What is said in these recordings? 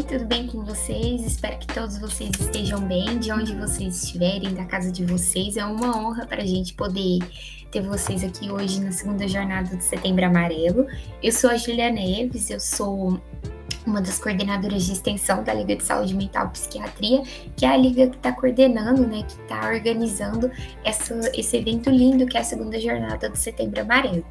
tudo bem com vocês? Espero que todos vocês estejam bem, de onde vocês estiverem, da casa de vocês. É uma honra para a gente poder ter vocês aqui hoje na segunda jornada do Setembro Amarelo. Eu sou a Júlia Neves, eu sou uma das coordenadoras de extensão da Liga de Saúde Mental e Psiquiatria, que é a liga que está coordenando, né, que está organizando esse evento lindo que é a segunda jornada do Setembro Amarelo.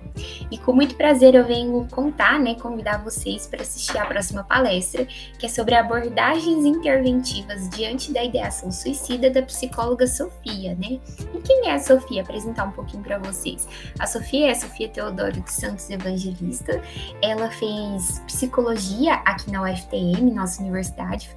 E com muito prazer eu venho contar, né, convidar vocês para assistir a próxima palestra, que é sobre abordagens interventivas diante da ideação suicida da psicóloga Sofia, né? E quem é a Sofia? Apresentar um pouquinho para vocês. A Sofia é a Sofia Teodoro dos Santos Evangelista. Ela fez psicologia aqui na UFTM, nossa Universidade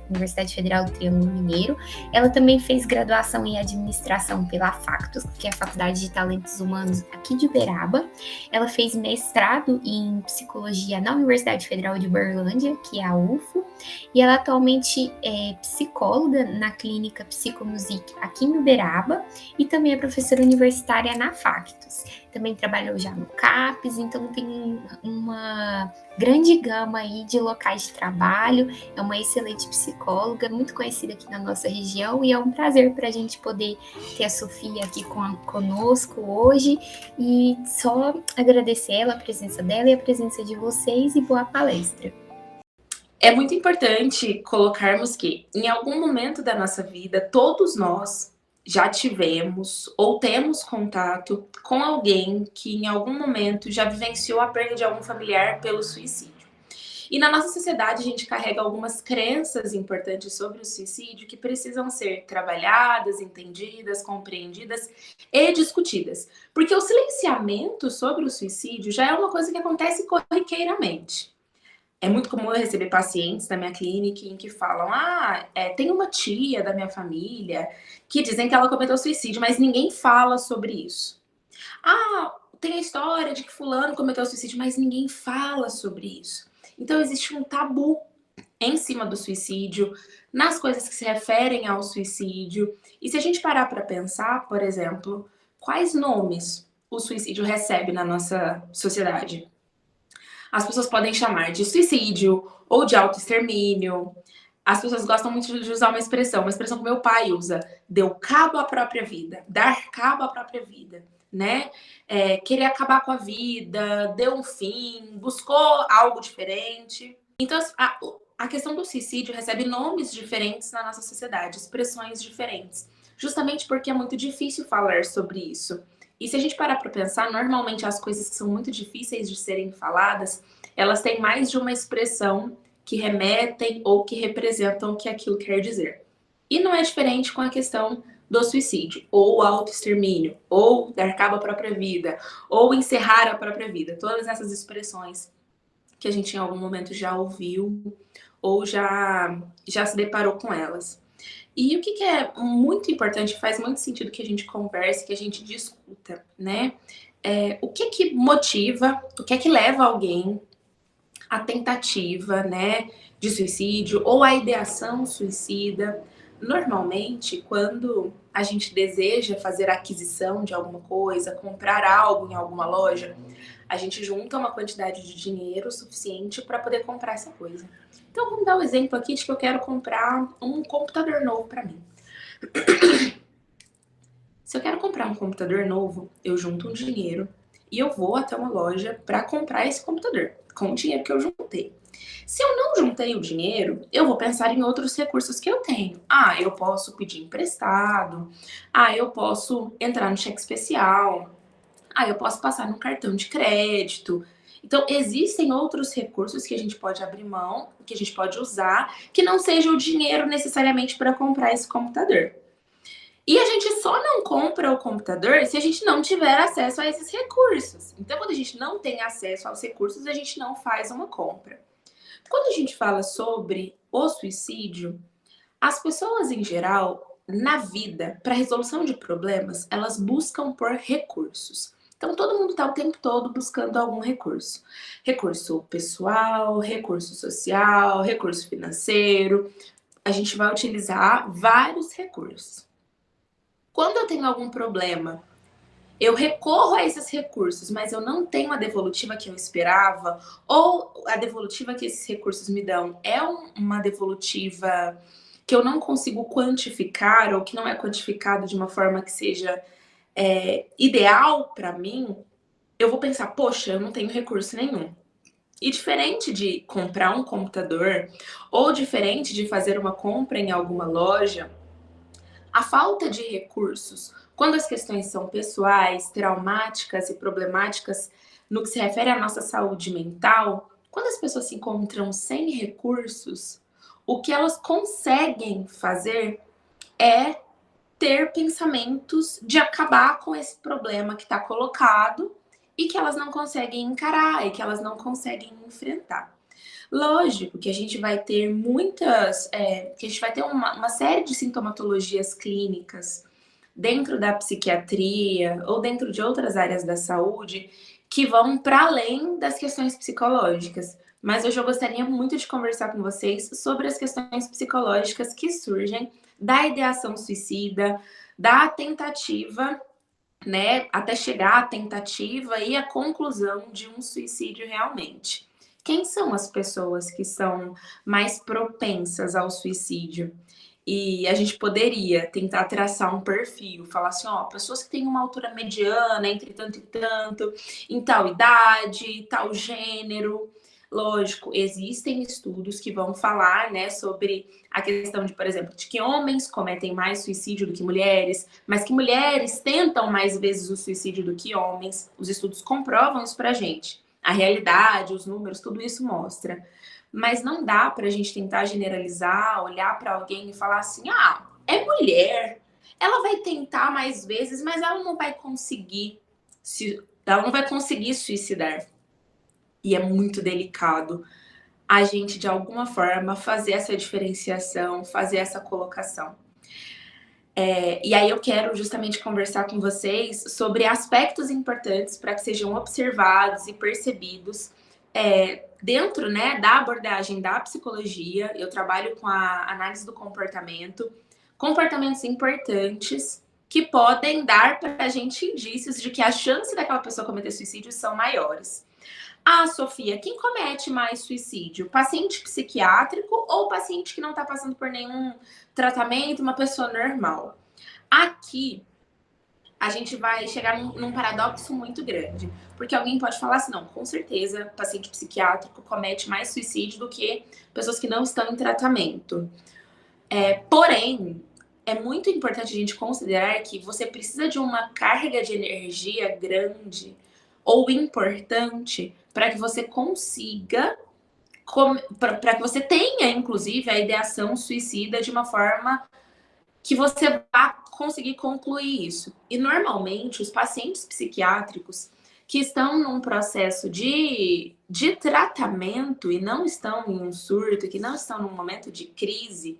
Federal do Triângulo Mineiro. Ela também fez graduação em administração pela Factus, que é a Faculdade de Talentos Humanos aqui de Uberaba. Ela fez mestrado em psicologia na Universidade Federal de Uberlândia, que é a UFO, e ela atualmente é psicóloga na clínica Psicomusic aqui em Uberaba e também é professora universitária na Factus. Também trabalhou já no CAPES, então tem uma grande gama aí de locais de trabalho, é uma excelente psicóloga, muito conhecida aqui na nossa região, e é um prazer para a gente poder ter a Sofia aqui conosco hoje, e só agradecer ela, a presença dela e a presença de vocês, e boa palestra. É muito importante colocarmos que, em algum momento da nossa vida, todos nós já tivemos ou temos contato com alguém que em algum momento já vivenciou a perda de algum familiar pelo suicídio. E na nossa sociedade a gente carrega algumas crenças importantes sobre o suicídio que precisam ser trabalhadas, entendidas, compreendidas e discutidas. Porque o silenciamento sobre o suicídio já é uma coisa que acontece corriqueiramente. É muito comum eu receber pacientes na minha clínica em que falam: tem uma tia da minha família que dizem que ela cometeu suicídio, mas ninguém fala sobre isso. Tem a história de que fulano cometeu suicídio, mas ninguém fala sobre isso. Então existe um tabu em cima do suicídio, nas coisas que se referem ao suicídio. E se a gente parar para pensar, por exemplo, quais nomes o suicídio recebe na nossa sociedade? As pessoas podem chamar de suicídio ou de autoextermínio. As pessoas gostam muito de usar uma expressão que meu pai usa: deu cabo à própria vida, dar cabo à própria vida, né? Querer acabar com a vida, deu um fim, buscou algo diferente. Então, a questão do suicídio recebe nomes diferentes na nossa sociedade, expressões diferentes, justamente porque é muito difícil falar sobre isso. E se a gente parar para pensar, normalmente as coisas que são muito difíceis de serem faladas, elas têm mais de uma expressão que remetem ou que representam o que aquilo quer dizer. E não é diferente com a questão do suicídio, ou autoextermínio, ou dar cabo à própria vida, ou encerrar a própria vida. Todas essas expressões que a gente em algum momento já ouviu ou já se deparou com elas. E o que é muito importante, faz muito sentido que a gente converse, que a gente discuta, né? O que motiva, o que leva alguém à tentativa, né, de suicídio ou à ideação suicida. Normalmente, quando a gente deseja fazer a aquisição de alguma coisa, comprar algo em alguma loja, a gente junta uma quantidade de dinheiro suficiente para poder comprar essa coisa. Então, vamos dar um exemplo aqui de que eu quero comprar um computador novo para mim. Se eu quero comprar um computador novo, eu junto um dinheiro e eu vou até uma loja para comprar esse computador com o dinheiro que eu juntei. Se eu não juntei o dinheiro, eu vou pensar em outros recursos que eu tenho. Eu posso pedir emprestado. Eu posso entrar no cheque especial. Eu posso passar no cartão de crédito. Então, existem outros recursos que a gente pode abrir mão, que a gente pode usar, que não seja o dinheiro necessariamente para comprar esse computador. E a gente só não compra o computador se a gente não tiver acesso a esses recursos. Então, quando a gente não tem acesso aos recursos, a gente não faz uma compra. Quando a gente fala sobre o suicídio, as pessoas em geral, na vida, para resolução de problemas, elas buscam por recursos. Então, todo mundo está o tempo todo buscando algum recurso. Recurso pessoal, recurso social, recurso financeiro. A gente vai utilizar vários recursos. Quando eu tenho algum problema, eu recorro a esses recursos, mas eu não tenho a devolutiva que eu esperava, ou a devolutiva que esses recursos me dão é uma devolutiva que eu não consigo quantificar ou que não é quantificado de uma forma que seja ideal para mim, eu vou pensar, poxa, eu não tenho recurso nenhum. E diferente de comprar um computador ou diferente de fazer uma compra em alguma loja, a falta de recursos, quando as questões são pessoais, traumáticas e problemáticas no que se refere à nossa saúde mental, quando as pessoas se encontram sem recursos, o que elas conseguem fazer é ter pensamentos de acabar com esse problema que está colocado e que elas não conseguem encarar e que elas não conseguem enfrentar. Lógico que a gente vai ter que a gente vai ter uma série de sintomatologias clínicas dentro da psiquiatria ou dentro de outras áreas da saúde que vão para além das questões psicológicas. Mas hoje eu gostaria muito de conversar com vocês sobre as questões psicológicas que surgem da ideação suicida, da tentativa, né, até chegar à tentativa e à conclusão de um suicídio realmente. Quem são as pessoas que são mais propensas ao suicídio? E a gente poderia tentar traçar um perfil, falar assim, ó, pessoas que têm uma altura mediana, entre tanto e tanto, em tal idade, tal gênero. Lógico, existem estudos que vão falar, né, sobre a questão de, por exemplo, de que homens cometem mais suicídio do que mulheres, mas que mulheres tentam mais vezes o suicídio do que homens. Os estudos comprovam isso pra gente. A realidade, os números, tudo isso mostra. Mas não dá pra gente tentar generalizar, olhar pra alguém e falar assim, ah, é mulher, ela vai tentar mais vezes, mas ela não vai conseguir suicidar. E é muito delicado a gente, de alguma forma, fazer essa diferenciação, fazer essa colocação. E aí eu quero justamente conversar com vocês sobre aspectos importantes para que sejam observados e percebidos dentro, né, da abordagem da psicologia. Eu trabalho com a análise do comportamento, comportamentos importantes que podem dar para a gente indícios de que a chance daquela pessoa cometer suicídio são maiores. Ah, Sofia, quem comete mais suicídio? Paciente psiquiátrico ou paciente que não está passando por nenhum tratamento, uma pessoa normal? Aqui, a gente vai chegar num paradoxo muito grande. Porque alguém pode falar assim, não, com certeza, paciente psiquiátrico comete mais suicídio do que pessoas que não estão em tratamento. Porém, é muito importante a gente considerar que você precisa de uma carga de energia grande ou importante para que você consiga, para que você tenha, inclusive, a ideação suicida de uma forma que você vá conseguir concluir isso. E, normalmente, os pacientes psiquiátricos que estão num processo de tratamento e não estão em um surto, que não estão num momento de crise,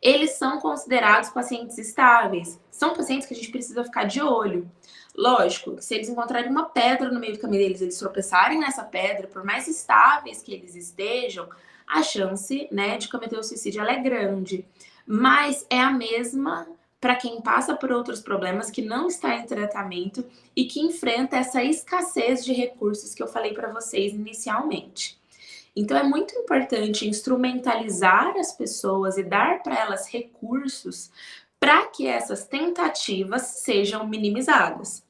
eles são considerados pacientes estáveis. São pacientes que a gente precisa ficar de olho. Lógico, se eles encontrarem uma pedra no meio do caminho deles, eles tropeçarem nessa pedra, por mais estáveis que eles estejam, a chance, né, de cometer o suicídio ela é grande. Mas é a mesma para quem passa por outros problemas, que não está em tratamento e que enfrenta essa escassez de recursos que eu falei para vocês inicialmente. Então é muito importante instrumentalizar as pessoas e dar para elas recursos para que essas tentativas sejam minimizadas.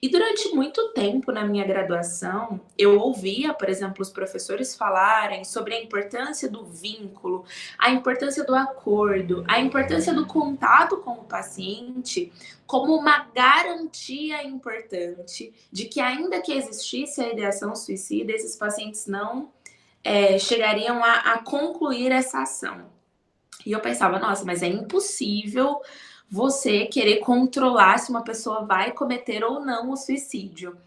E durante muito tempo na minha graduação, eu ouvia, por exemplo, os professores falarem sobre a importância do vínculo, a importância do acordo, a importância do contato com o paciente como uma garantia importante de que, ainda que existisse a ideação suicida, esses pacientes não chegariam a concluir essa ação. E eu pensava, nossa, mas é impossível você querer controlar se uma pessoa vai cometer ou não o suicídio.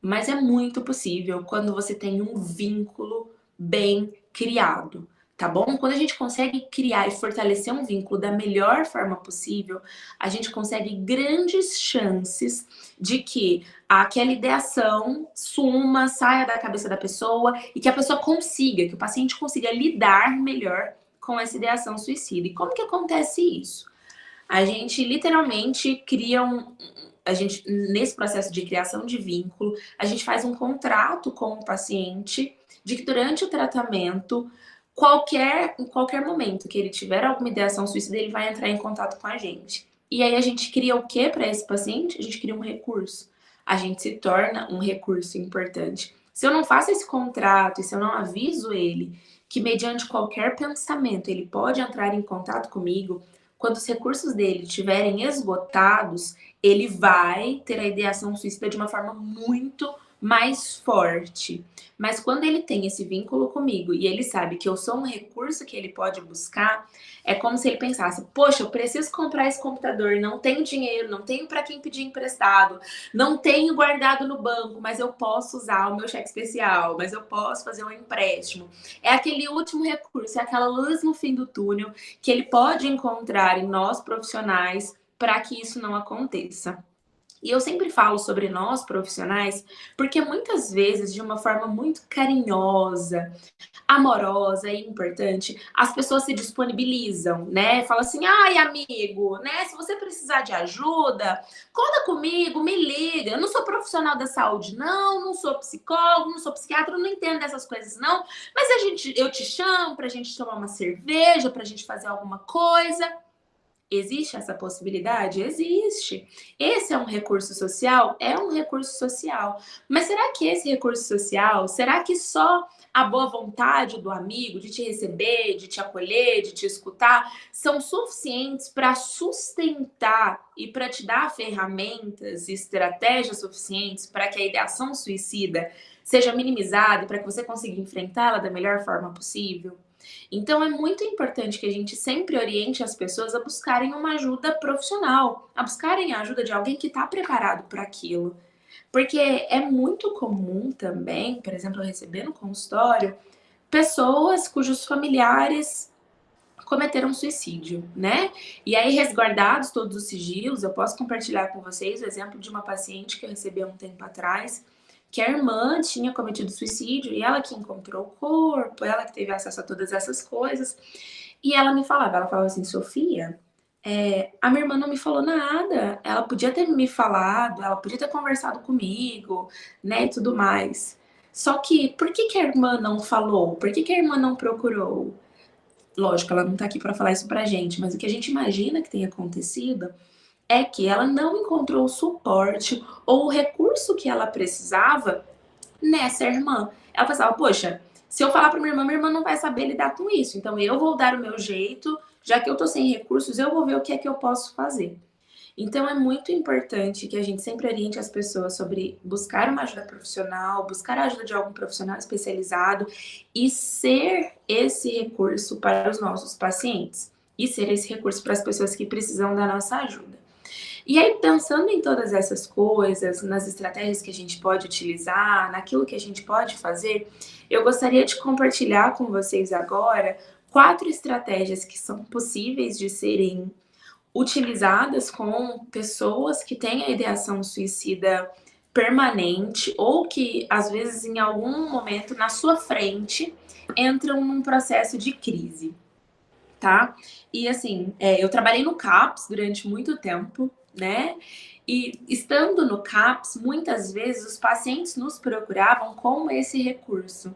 Mas é muito possível quando você tem um vínculo bem criado, tá bom? Quando a gente consegue criar e fortalecer um vínculo da melhor forma possível, a gente consegue grandes chances de que aquela ideação suma, saia da cabeça da pessoa e que a pessoa consiga, que o paciente consiga lidar melhor com essa ideação suicida. E como que acontece isso? A gente literalmente cria a gente, nesse processo de criação de vínculo, a gente faz um contrato com o paciente de que durante o tratamento, em qualquer momento que ele tiver alguma ideação suicida, ele vai entrar em contato com a gente. E aí a gente cria o que para esse paciente? A gente cria um recurso. A gente se torna um recurso importante. Se eu não faço esse contrato e se eu não aviso ele que mediante qualquer pensamento ele pode entrar em contato comigo, quando os recursos dele estiverem esgotados, ele vai ter a ideação suicida de uma forma muito mais forte. Mas quando ele tem esse vínculo comigo e ele sabe que eu sou um recurso que ele pode buscar, é como se ele pensasse: poxa, eu preciso comprar esse computador, não tenho dinheiro, não tenho para quem pedir emprestado, não tenho guardado no banco, mas eu posso usar o meu cheque especial, mas eu posso fazer um empréstimo. É aquele último recurso, é aquela luz no fim do túnel que ele pode encontrar em nós profissionais para que isso não aconteça. E eu sempre falo sobre nós profissionais, porque muitas vezes, de uma forma muito carinhosa, amorosa e importante, as pessoas se disponibilizam, né? Fala assim: ai, amigo, né? Se você precisar de ajuda, conta comigo, me liga. Eu não sou profissional da saúde, não sou psicólogo, não sou psiquiatra, não entendo dessas coisas, não. Mas eu te chamo pra gente tomar uma cerveja, pra gente fazer alguma coisa. Existe essa possibilidade? Existe. Esse é um recurso social? É um recurso social. Mas será que esse recurso social, será que só a boa vontade do amigo de te receber, de te acolher, de te escutar, são suficientes para sustentar e para te dar ferramentas e estratégias suficientes para que a ideação suicida seja minimizada e para que você consiga enfrentá-la da melhor forma possível? Então é muito importante que a gente sempre oriente as pessoas a buscarem uma ajuda profissional, a buscarem a ajuda de alguém que está preparado para aquilo. Porque é muito comum também, por exemplo, eu receber no consultório pessoas cujos familiares cometeram suicídio, né? E aí, resguardados todos os sigilos, eu posso compartilhar com vocês o exemplo de uma paciente que eu recebi há um tempo atrás, que a irmã tinha cometido suicídio e ela que encontrou o corpo, ela que teve acesso a todas essas coisas. E ela falava assim: Sofia, a minha irmã não me falou nada, ela podia ter me falado, ela podia ter conversado comigo, né, e tudo mais. Só que, por que que a irmã não falou? Por que que a irmã não procurou? Lógico, ela não tá aqui para falar isso pra gente, mas o que a gente imagina que tenha acontecido é que ela não encontrou o suporte ou o recurso que ela precisava nessa irmã. Ela pensava: poxa, se eu falar para minha irmã não vai saber lidar com isso. Então eu vou dar o meu jeito, já que eu tô sem recursos, eu vou ver o que é que eu posso fazer. Então é muito importante que a gente sempre oriente as pessoas sobre buscar uma ajuda profissional, buscar a ajuda de algum profissional especializado e ser esse recurso para os nossos pacientes. E ser esse recurso para as pessoas que precisam da nossa ajuda. E aí, pensando em todas essas coisas, nas estratégias que a gente pode utilizar, naquilo que a gente pode fazer, eu gostaria de compartilhar com vocês agora 4 estratégias que são possíveis de serem utilizadas com pessoas que têm a ideação suicida permanente ou que, às vezes, em algum momento na sua frente, entram num processo de crise, tá? E assim, eu trabalhei no CAPS durante muito tempo, né? E estando no CAPS, muitas vezes os pacientes nos procuravam com esse recurso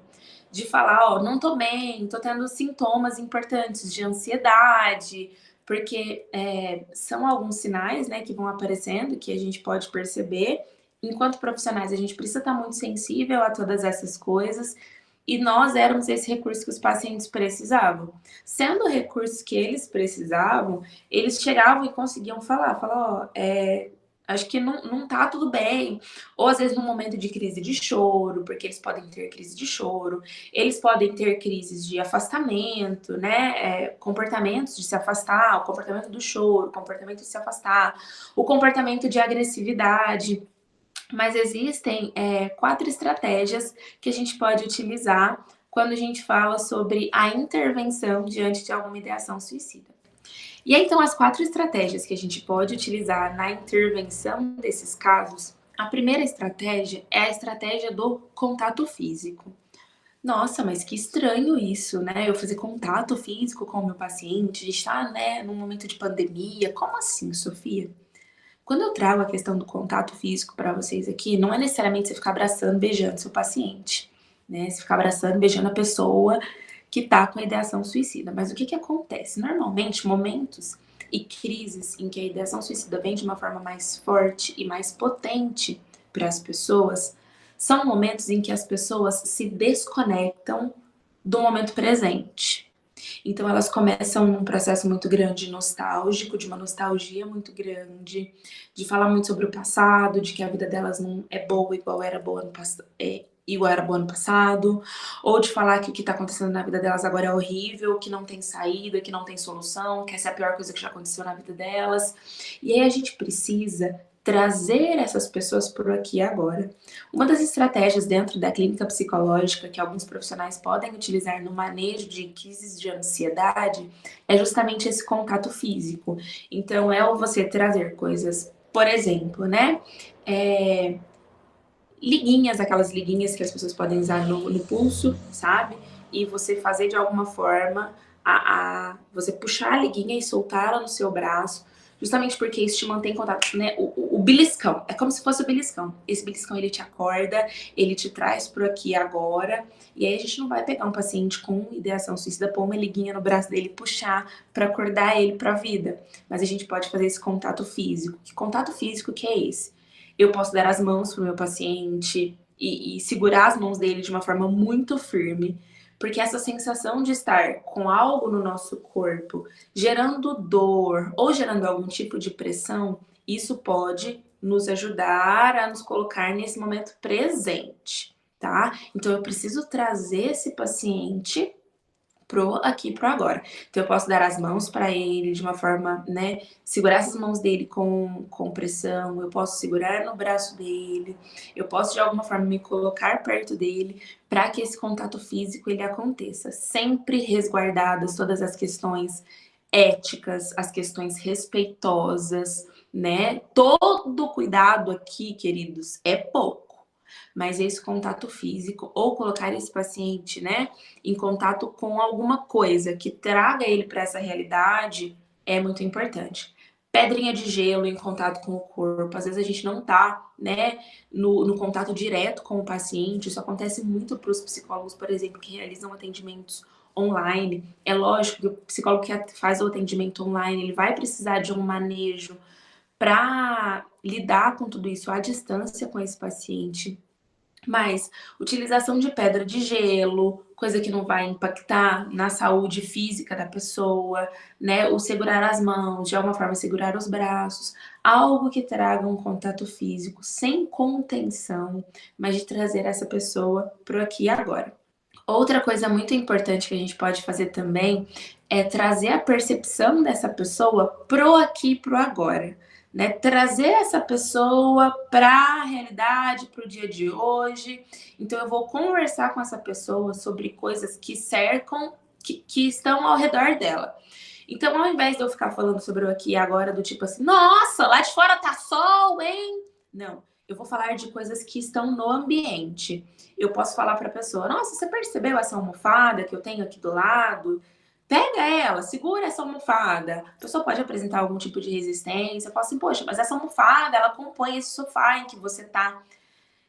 de falar: ó, não tô bem, tô tendo sintomas importantes de ansiedade, porque são alguns sinais, né, que vão aparecendo que a gente pode perceber. Enquanto profissionais, a gente precisa estar muito sensível a todas essas coisas. E nós éramos esse recurso que os pacientes precisavam. Sendo o recurso que eles precisavam, eles chegavam e conseguiam falar, ó, acho que não tá tudo bem. Ou às vezes num momento de crise de choro, porque eles podem ter crise de choro, eles podem ter crises de afastamento, né? Comportamentos de se afastar, o comportamento do choro, o comportamento de se afastar, o comportamento de agressividade. Mas existem 4 estratégias que a gente pode utilizar quando a gente fala sobre a intervenção diante de alguma ideação suicida. E aí, então, as 4 estratégias que a gente pode utilizar na intervenção desses casos, a primeira estratégia é a estratégia do contato físico. Nossa, mas que estranho isso, né? Eu fazer contato físico com o meu paciente, a gente tá, né, num momento de pandemia. Como assim, Sofia? Quando eu trago a questão do contato físico para vocês aqui, não é necessariamente você ficar abraçando, beijando seu paciente, né? Você ficar abraçando, beijando a pessoa que tá com a ideação suicida. Mas o que que acontece? Normalmente, momentos e crises em que a ideação suicida vem de uma forma mais forte e mais potente para as pessoas, são momentos em que as pessoas se desconectam do momento presente. Então elas começam num processo muito grande nostálgico, de uma nostalgia muito grande, de falar muito sobre o passado, de que a vida delas não é boa igual era boa no passado, igual era boa no passado, ou de falar que o que está acontecendo na vida delas agora é horrível, que não tem saída, que não tem solução, que essa é a pior coisa que já aconteceu na vida delas. E aí a gente precisa trazer essas pessoas por aqui e agora. Uma das estratégias dentro da clínica psicológica que alguns profissionais podem utilizar no manejo de crises de ansiedade é justamente esse contato físico. Então, é você trazer coisas, por exemplo, né? Liguinhas, aquelas liguinhas que as pessoas podem usar no pulso, sabe? E você fazer de alguma forma você puxar a liguinha e soltá-la no seu braço, justamente porque isso te mantém em contato, né? O beliscão, é como se fosse o beliscão. Esse beliscão, ele te acorda, ele te traz por aqui agora, e aí a gente não vai pegar um paciente com ideação suicida, pôr uma liguinha no braço dele e puxar para acordar ele para a vida. Mas a gente pode fazer esse contato físico. Que contato físico que é esse? Eu posso dar as mãos pro meu paciente e segurar as mãos dele de uma forma muito firme, porque essa sensação de estar com algo no nosso corpo gerando dor ou gerando algum tipo de pressão, isso pode nos ajudar a nos colocar nesse momento presente, tá? Então eu preciso trazer esse paciente pro aqui, pro agora. Então eu posso dar as mãos para ele de uma forma, né, segurar essas mãos dele com pressão, eu posso segurar no braço dele, eu posso de alguma forma me colocar perto dele para que esse contato físico ele aconteça, sempre resguardadas todas as questões éticas, as questões respeitosas, né? Todo cuidado aqui, queridos, é pouco. Mas esse contato físico ou colocar esse paciente, né, em contato com alguma coisa que traga ele para essa realidade é muito importante. Pedrinha de gelo em contato com o corpo, às vezes a gente não tá, né, no contato direto com o paciente. Isso acontece muito para os psicólogos, por exemplo, que realizam atendimentos online. É lógico que o psicólogo que faz o atendimento online, ele vai precisar de um manejo para lidar com tudo isso à distância com esse paciente. Mas utilização de pedra de gelo, coisa que não vai impactar na saúde física da pessoa, né? O segurar as mãos, de alguma forma segurar os braços, algo que traga um contato físico sem contenção, mas de trazer essa pessoa pro aqui e agora. Outra coisa muito importante que a gente pode fazer também é trazer a percepção dessa pessoa pro aqui e pro agora, né? Trazer essa pessoa para a realidade, para o dia de hoje. Então eu vou conversar com essa pessoa sobre coisas que cercam, que estão ao redor dela. Então, ao invés de eu ficar falando sobre o aqui e agora, do tipo assim, nossa, lá de fora tá sol, hein? Não, eu vou falar de coisas que estão no ambiente. Eu posso falar para a pessoa, nossa, você percebeu essa almofada que eu tenho aqui do lado? Pega ela, segura essa almofada. A pessoa pode apresentar algum tipo de resistência. Fala assim, poxa, mas essa almofada, ela compõe esse sofá em que você tá.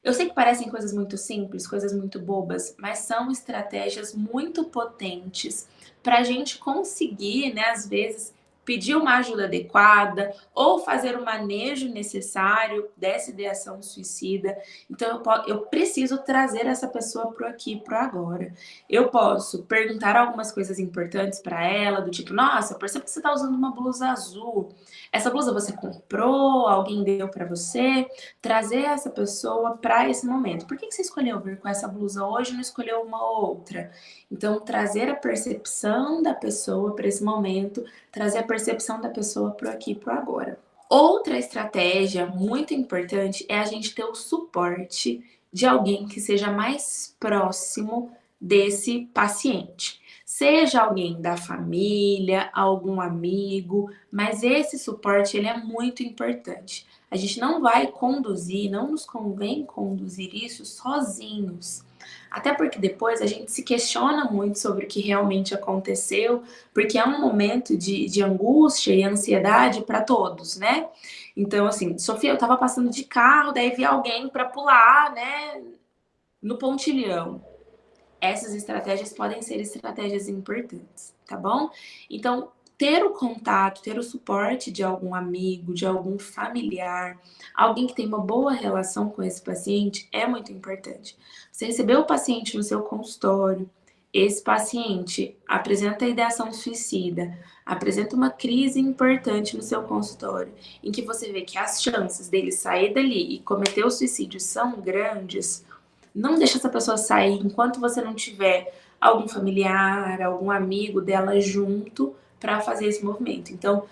Eu sei que parecem coisas muito simples, coisas muito bobas, mas são estratégias muito potentes para a gente conseguir, né, às vezes, pedir uma ajuda adequada ou fazer o manejo necessário dessa ideação suicida. Então, eu preciso trazer essa pessoa pro aqui, pro agora. Eu posso perguntar algumas coisas importantes para ela, do tipo, nossa, percebo que você está usando uma blusa azul. Essa blusa você comprou? Alguém deu para você? Trazer essa pessoa para esse momento. Por que você escolheu vir com essa blusa hoje e não escolheu uma outra? Então, trazer a percepção da pessoa para esse momento, trazer a percepção da pessoa para aqui, para agora. Outra estratégia muito importante é a gente ter o suporte de alguém que seja mais próximo desse paciente. Seja alguém da família, algum amigo, mas esse suporte ele é muito importante. A gente não vai conduzir, não nos convém conduzir isso sozinhos. Até porque depois a gente se questiona muito sobre o que realmente aconteceu, porque é um momento de angústia e ansiedade para todos, né? Então, assim, Sofia, eu tava passando de carro, daí vi alguém para pular, né, no pontilhão. Essas estratégias podem ser estratégias importantes, tá bom? Então, ter o contato, ter o suporte de algum amigo, de algum familiar, alguém que tem uma boa relação com esse paciente é muito importante. Você recebeu o paciente no seu consultório, esse paciente apresenta ideação suicida, apresenta uma crise importante no seu consultório, em que você vê que as chances dele sair dali e cometer o suicídio são grandes. Não deixa essa pessoa sair enquanto você não tiver algum familiar, algum amigo dela junto para fazer esse movimento. Então,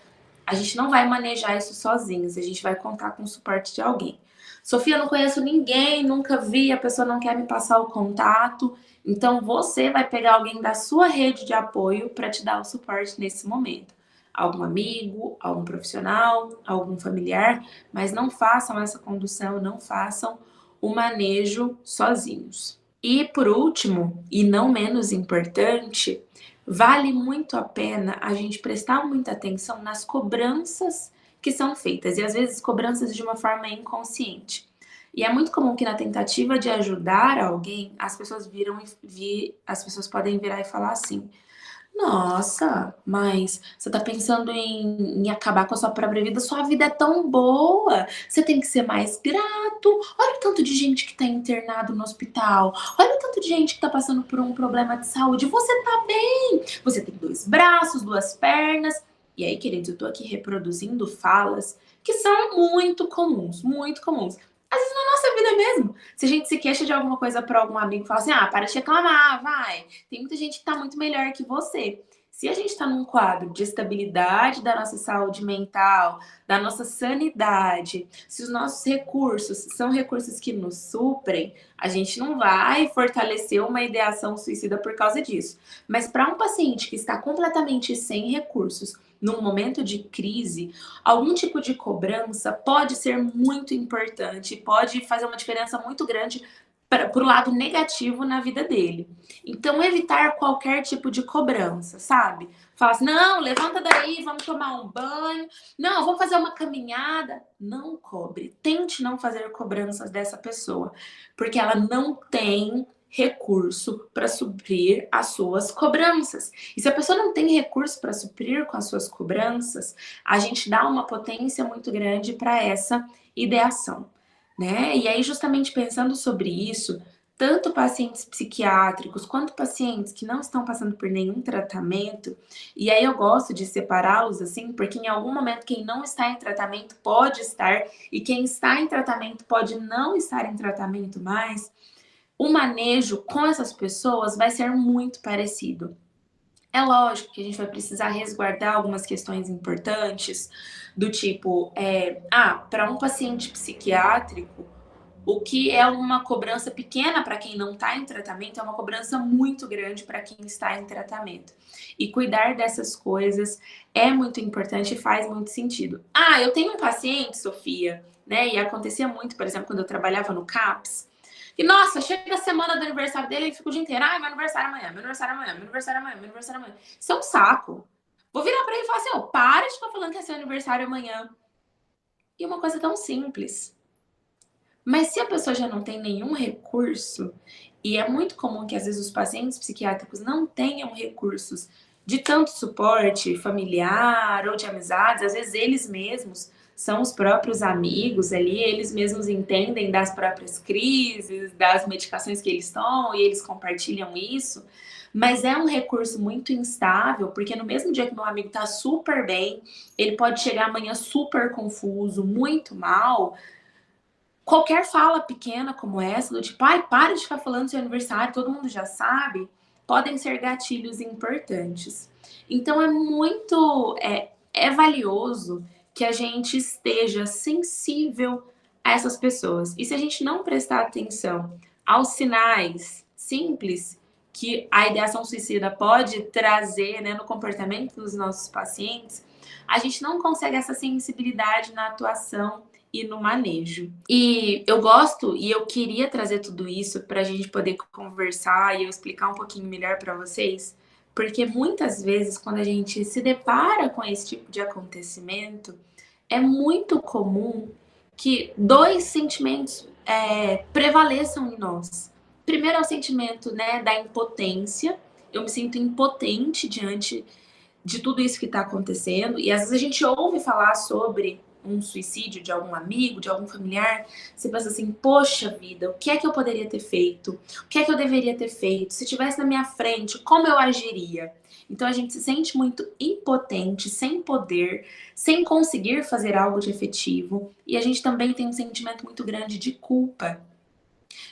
a gente não vai manejar isso sozinhos, a gente vai contar com o suporte de alguém. Sofia, eu não conheço ninguém, nunca vi, a pessoa não quer me passar o contato. Então, você vai pegar alguém da sua rede de apoio para te dar o suporte nesse momento. Algum amigo, algum profissional, algum familiar, mas não façam essa condução, não façam o manejo sozinhos. E por último, e não menos importante, vale muito a pena a gente prestar muita atenção nas cobranças que são feitas, e às vezes cobranças de uma forma inconsciente. E é muito comum que na tentativa de ajudar alguém, as pessoas as pessoas podem virar e falar assim: nossa, mas você tá pensando em acabar com a sua própria vida? Sua vida é tão boa, você tem que ser mais grato. Olha o tanto de gente que tá internado no hospital. Olha o tanto de gente que tá passando por um problema de saúde. Você tá bem. Você tem 2 braços, 2 pernas. E aí, queridos, eu tô aqui reproduzindo falas que são muito comuns, muito comuns. Às vezes na nossa vida mesmo. Se a gente se queixa de alguma coisa para algum amigo, fala assim: ah, para de reclamar, vai. Tem muita gente que tá muito melhor que você. Se a gente está num quadro de estabilidade da nossa saúde mental, da nossa sanidade, se os nossos recursos são recursos que nos suprem, a gente não vai fortalecer uma ideação suicida por causa disso. Mas para um paciente que está completamente sem recursos, num momento de crise, algum tipo de cobrança pode ser muito importante, pode fazer uma diferença muito grande para o lado negativo na vida dele. Então, evitar qualquer tipo de cobrança, sabe? Fala assim: não, levanta daí, vamos tomar um banho. Não, vamos fazer uma caminhada. Não cobre. Tente não fazer cobranças dessa pessoa, porque ela não tem recurso para suprir as suas cobranças. E se a pessoa não tem recurso para suprir com as suas cobranças, a gente dá uma potência muito grande para essa ideação, né? E aí, justamente pensando sobre isso, tanto pacientes psiquiátricos quanto pacientes que não estão passando por nenhum tratamento, e aí eu gosto de separá-los assim, porque em algum momento quem não está em tratamento pode estar, e quem está em tratamento pode não estar em tratamento mais. O manejo com essas pessoas vai ser muito parecido. É lógico que a gente vai precisar resguardar algumas questões importantes, do tipo, para um paciente psiquiátrico, o que é uma cobrança pequena para quem não está em tratamento é uma cobrança muito grande para quem está em tratamento. E cuidar dessas coisas é muito importante e faz muito sentido. Ah, eu tenho um paciente, Sofia, né? E acontecia muito, por exemplo, quando eu trabalhava no CAPS. E nossa, chega a semana do aniversário dele e fica o dia inteiro: ai, meu aniversário amanhã, meu aniversário amanhã, meu aniversário amanhã, meu aniversário amanhã. Isso é um saco. Vou virar para ele e falar assim: ó, para de ficar falando que é seu aniversário amanhã. E uma coisa tão simples. Mas se a pessoa já não tem nenhum recurso, e é muito comum que às vezes os pacientes psiquiátricos não tenham recursos de tanto suporte familiar ou de amizades, às vezes eles mesmos são os próprios amigos ali, eles mesmos entendem das próprias crises, das medicações que eles tomam e eles compartilham isso, mas é um recurso muito instável, porque no mesmo dia que meu amigo tá super bem, ele pode chegar amanhã super confuso, muito mal. Qualquer fala pequena como essa, do tipo: ai, para de ficar falando do seu aniversário, todo mundo já sabe, podem ser gatilhos importantes. Então é valioso que a gente esteja sensível a essas pessoas. E se a gente não prestar atenção aos sinais simples que a ideação suicida pode trazer, né, no comportamento dos nossos pacientes, a gente não consegue essa sensibilidade na atuação e no manejo. E eu gosto e eu queria trazer tudo isso para a gente poder conversar e eu explicar um pouquinho melhor para vocês, porque muitas vezes quando a gente se depara com esse tipo de acontecimento, é muito comum que dois sentimentos prevaleçam em nós. Primeiro é o sentimento, né, da impotência. Eu me sinto impotente diante de tudo isso que está acontecendo. E às vezes a gente ouve falar sobre um suicídio de algum amigo, de algum familiar, você pensa assim, poxa vida, o que é que eu poderia ter feito? O que é que eu deveria ter feito? Se estivesse na minha frente, como eu agiria? Então a gente se sente muito impotente, sem poder, sem conseguir fazer algo de efetivo. E a gente também tem um sentimento muito grande de culpa.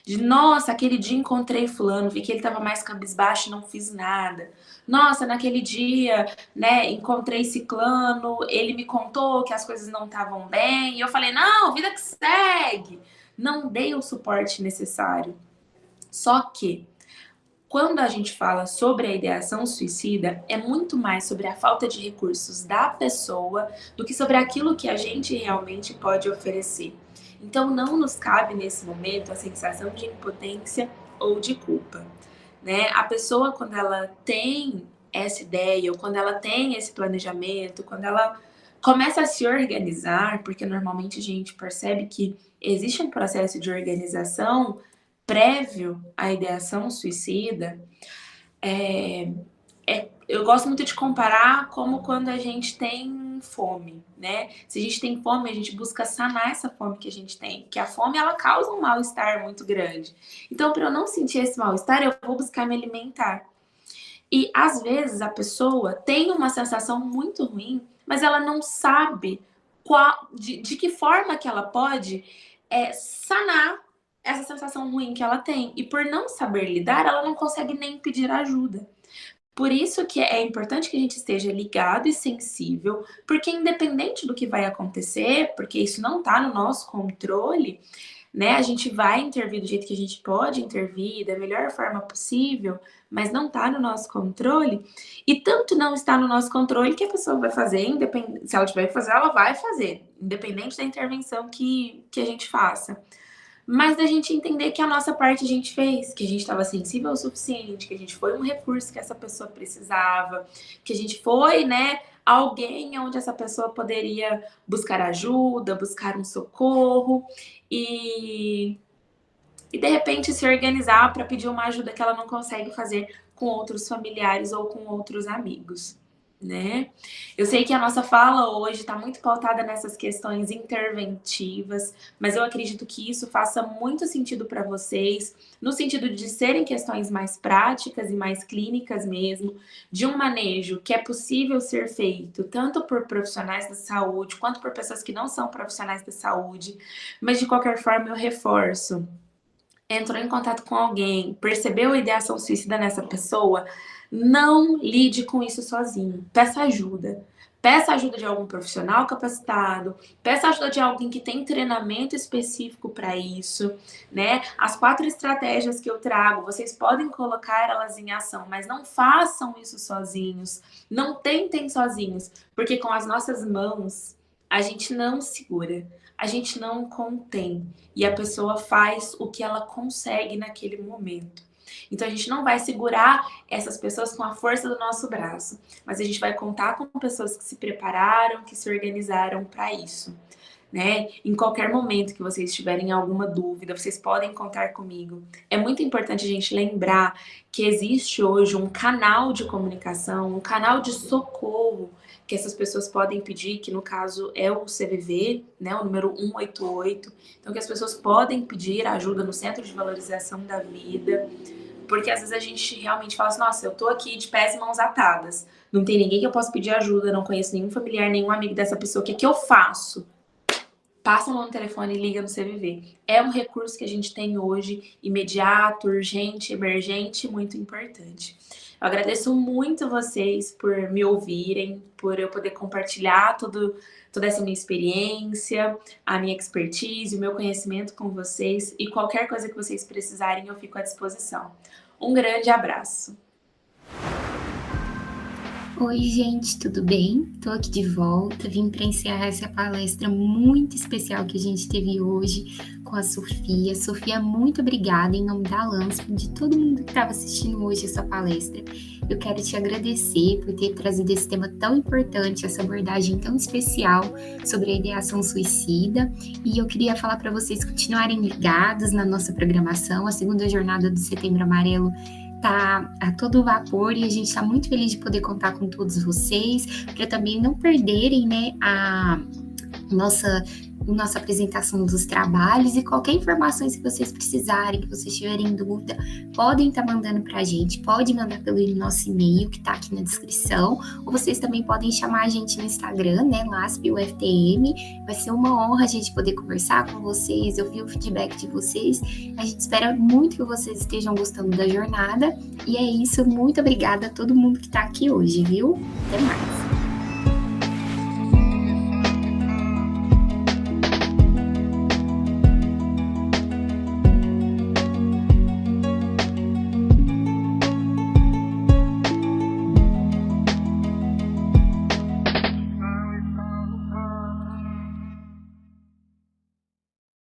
De, nossa, aquele dia encontrei fulano, vi que ele estava mais cabisbaixo e não fiz nada. Nossa, naquele dia, né, encontrei ciclano, ele me contou que as coisas não estavam bem, e eu falei, não, vida que segue. Não dei o suporte necessário. Só que, quando a gente fala sobre a ideação suicida, é muito mais sobre a falta de recursos da pessoa do que sobre aquilo que a gente realmente pode oferecer. Então, não nos cabe nesse momento a sensação de impotência ou de culpa, né? A pessoa, quando ela tem essa ideia, ou quando ela tem esse planejamento, quando ela começa a se organizar, porque normalmente a gente percebe que existe um processo de organização prévio à ideação suicida, eu gosto muito de comparar como quando a gente tem fome, né? Se a gente tem fome, a gente busca sanar essa fome que a gente tem, porque a fome ela causa um mal-estar muito grande. Então, para eu não sentir esse mal-estar, eu vou buscar me alimentar. E às vezes a pessoa tem uma sensação muito ruim, mas ela não sabe de que forma que ela pode sanar essa sensação ruim que ela tem. E por não saber lidar, ela não consegue nem pedir ajuda. Por isso que é importante que a gente esteja ligado e sensível, porque independente do que vai acontecer, porque isso não está no nosso controle, né? A gente vai intervir do jeito que a gente pode intervir, da melhor forma possível, mas não está no nosso controle. E tanto não está no nosso controle que a pessoa vai fazer, se ela tiver que fazer, ela vai fazer, independente da intervenção que a gente faça. Mas da gente entender que a nossa parte a gente fez, que a gente estava sensível o suficiente, que a gente foi um recurso que essa pessoa precisava, que a gente foi, né, alguém onde essa pessoa poderia buscar ajuda, buscar um socorro e, e de repente se organizar para pedir uma ajuda que ela não consegue fazer com outros familiares ou com outros amigos, né? Eu sei que a nossa fala hoje está muito pautada nessas questões interventivas, mas eu acredito que isso faça muito sentido para vocês, no sentido de serem questões mais práticas e mais clínicas mesmo, de um manejo que é possível ser feito tanto por profissionais da saúde quanto por pessoas que não são profissionais da saúde, mas de qualquer forma eu reforço. Entrou em contato com alguém, percebeu a ideação suicida nessa pessoa, não lide com isso sozinho. Peça ajuda. Peça ajuda de algum profissional capacitado, peça ajuda de alguém que tem treinamento específico para isso, né? As 4 estratégias que eu trago, vocês podem colocar elas em ação, mas não façam isso sozinhos. Não tentem sozinhos, porque com as nossas mãos a gente não segura, a gente não contém e a pessoa faz o que ela consegue naquele momento. Então a gente não vai segurar essas pessoas com a força do nosso braço, mas a gente vai contar com pessoas que se prepararam, que se organizaram para isso, né? Em qualquer momento que vocês tiverem alguma dúvida, vocês podem contar comigo. É muito importante a gente lembrar que existe hoje um canal de comunicação, um canal de socorro que essas pessoas podem pedir, que no caso é o CVV, né, o número 188. Então que as pessoas podem pedir ajuda no Centro de Valorização da Vida, porque às vezes a gente realmente fala assim, nossa, eu tô aqui de pés e mãos atadas, não tem ninguém que eu possa pedir ajuda, não conheço nenhum familiar, nenhum amigo dessa pessoa, o que é que eu faço? Passa no telefone e liga no CVV. É um recurso que a gente tem hoje, imediato, urgente, emergente, muito importante. Eu agradeço muito vocês por me ouvirem, por eu poder compartilhar toda essa minha experiência, a minha expertise, o meu conhecimento com vocês e qualquer coisa que vocês precisarem, eu fico à disposição. Um grande abraço. Oi, gente, tudo bem? Estou aqui de volta. Vim para encerrar essa palestra muito especial que a gente teve hoje com a Sofia. Sofia, muito obrigada em nome da LANSP, de todo mundo que estava assistindo hoje essa palestra. Eu quero te agradecer por ter trazido esse tema tão importante, essa abordagem tão especial sobre a ideação suicida. E eu queria falar para vocês continuarem ligados na nossa programação. A segunda jornada do Setembro Amarelo tá a todo vapor e a gente está muito feliz de poder contar com todos vocês, para também não perderem, né, a nossa apresentação dos trabalhos, e qualquer informação que vocês precisarem, que vocês tiverem dúvida, podem estar mandando para a gente, pode mandar pelo nosso e-mail que está aqui na descrição, ou vocês também podem chamar a gente no Instagram, né, LASP-UFTM. Vai ser uma honra a gente poder conversar com vocês, ouvir o feedback de vocês. A gente espera muito que vocês estejam gostando da jornada, e é isso, muito obrigada a todo mundo que está aqui hoje, viu? Até mais!